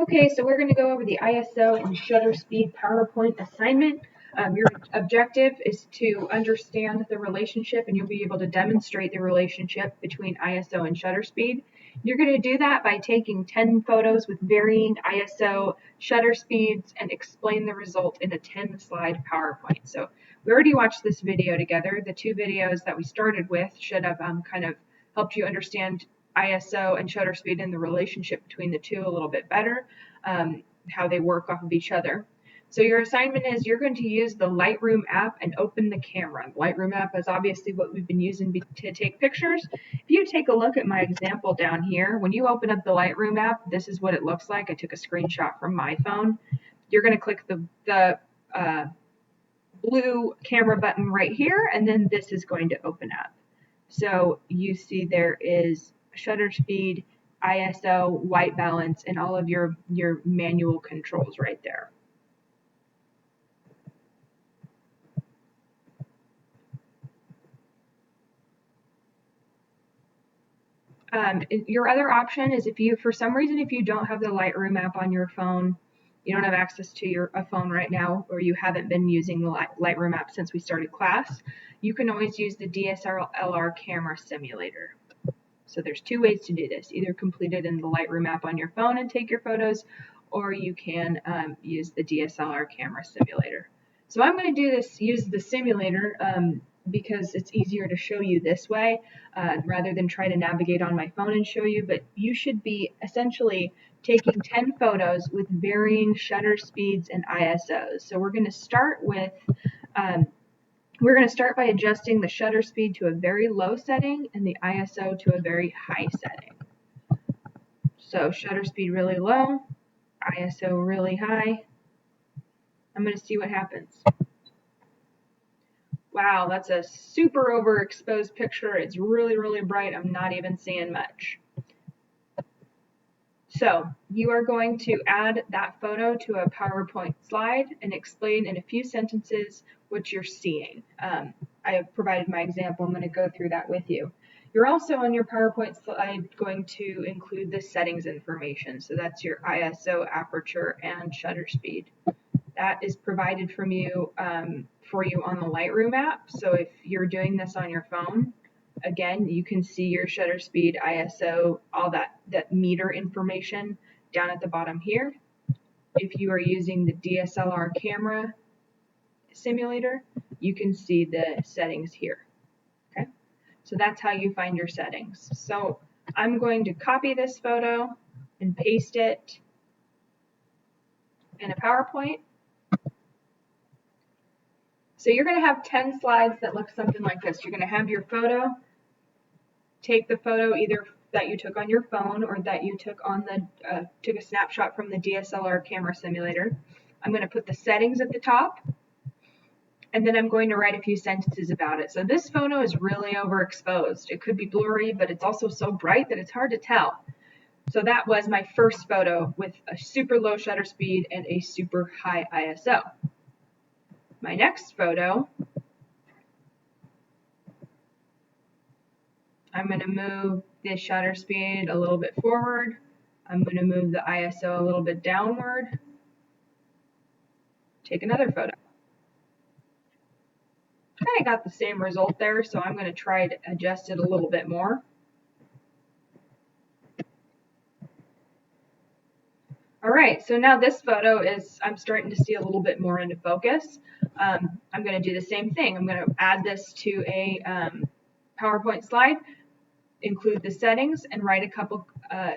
Okay, so we're going to go over the ISO and shutter speed PowerPoint assignment. Your objective is to understand the relationship, and you'll be able to demonstrate the relationship between ISO and shutter speed. You're going to do that by taking 10 photos with varying ISO shutter speeds and explain the result in a 10-slide PowerPoint. So we already watched this video together. The two videos that we started with should have kind of helped you understand ISO and shutter speed and the relationship between the two a little bit better, how they work off of each other. So your assignment is you're going to use the Lightroom app and open the camera. The Lightroom app is obviously what we've been using to take pictures. If you take a look at my example down here, when you open up the Lightroom app, this is what it looks like. I took a screenshot from my phone. You're going to click the blue camera button right here, and then this is going to open up. So you see there is shutter speed, ISO, white balance, and all of your manual controls right there. Your other option is if you, for some reason, if you don't have the Lightroom app on your phone, you don't have access to a phone right now, or you haven't been using the Lightroom app since we started class, you can always use the DSLR camera simulator. So there's two ways to do this. Either complete it in the Lightroom app on your phone and take your photos, or you can use the DSLR camera simulator. So I'm going to use the simulator because it's easier to show you this way rather than try to navigate on my phone and show you. But you should be essentially taking 10 photos with varying shutter speeds and ISOs. So we're going to start by adjusting the shutter speed to a very low setting and the ISO to a very high setting. So shutter speed really low, ISO really high. I'm going to see what happens. Wow, that's a super overexposed picture. It's really, really bright. I'm not even seeing much. So you are going to add that photo to a PowerPoint slide and explain in a few sentences what you're seeing. I have provided my example. I'm going to go through that with you. You're also on your PowerPoint slide going to include the settings information. So that's your ISO, aperture, and shutter speed. That is provided for you on the Lightroom app. So if you're doing this on your phone, again, you can see your shutter speed, ISO, all that meter information down at the bottom here. If you are using the DSLR camera simulator, you can see the settings here. Okay, so that's how you find your settings. So I'm going to copy this photo and paste it in a PowerPoint. So you're going to have 10 slides that look something like this. You're going to have your photo. Take the photo either that you took on your phone or that you took took a snapshot from the DSLR camera simulator. I'm going to put the settings at the top, and then I'm going to write a few sentences about it. So this photo is really overexposed. It could be blurry, but it's also so bright that it's hard to tell. So that was my first photo with a super low shutter speed and a super high ISO. My next photo, I'm going to move the shutter speed a little bit forward. I'm going to move the ISO a little bit downward. Take another photo. I got the same result there, so I'm going to try to adjust it a little bit more. All right, so now this photo I'm starting to see a little bit more into focus. I'm going to do the same thing. I'm going to add this to a PowerPoint slide, include the settings, and write a couple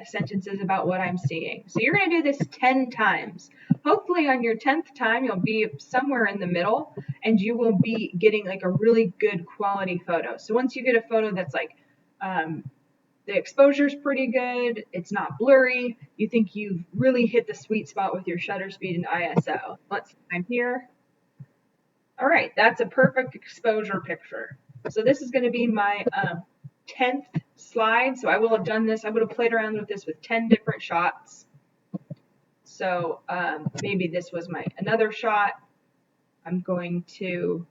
sentences about what I'm seeing. So you're going to do this 10 times. Hopefully on your 10th time, you'll be somewhere in the middle, and you will be getting like a really good quality photo. So once you get a photo that's like the exposure's pretty good, it's not blurry, you think you've really hit the sweet spot with your shutter speed and ISO. Let's see, I'm here. All right, that's a perfect exposure picture. So this is going to be my 10th slide. So I will have done this. I would have played around with this with 10 different shots. So maybe this was another shot. I'm going to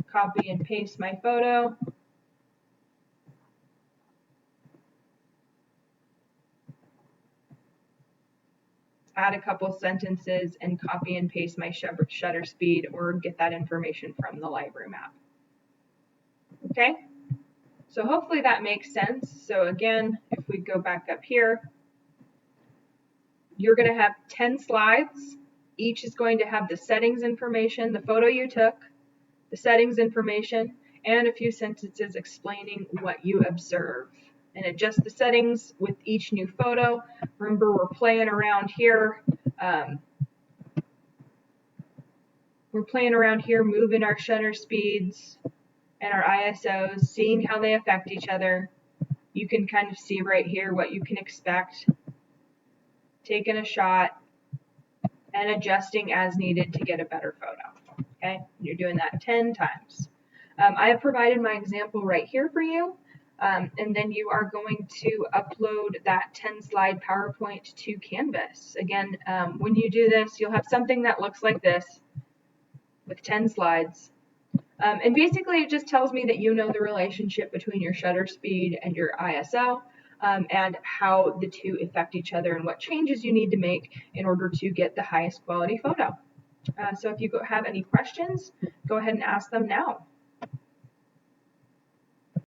copy and paste my photo. add a couple sentences and copy and paste my shutter speed or get that information from the library map. Okay, so hopefully that makes sense. So again, if we go back up here, you're going to have 10 slides. Each is going to have the settings information, the photo you took, the settings information, and a few sentences explaining what you observe. And adjust the settings with each new photo. Remember, we're playing around here. Moving our shutter speeds and our ISOs, seeing how they affect each other. You can kind of see right here what you can expect. Taking a shot and adjusting as needed to get a better photo. Okay, you're doing that 10 times. I have provided my example right here for you. And then you are going to upload that 10-slide PowerPoint to Canvas. Again, when you do this, you'll have something that looks like this with 10 slides. And basically, it just tells me that you know the relationship between your shutter speed and your ISO, and how the two affect each other and what changes you need to make in order to get the highest quality photo. So if you have any questions, go ahead and ask them now.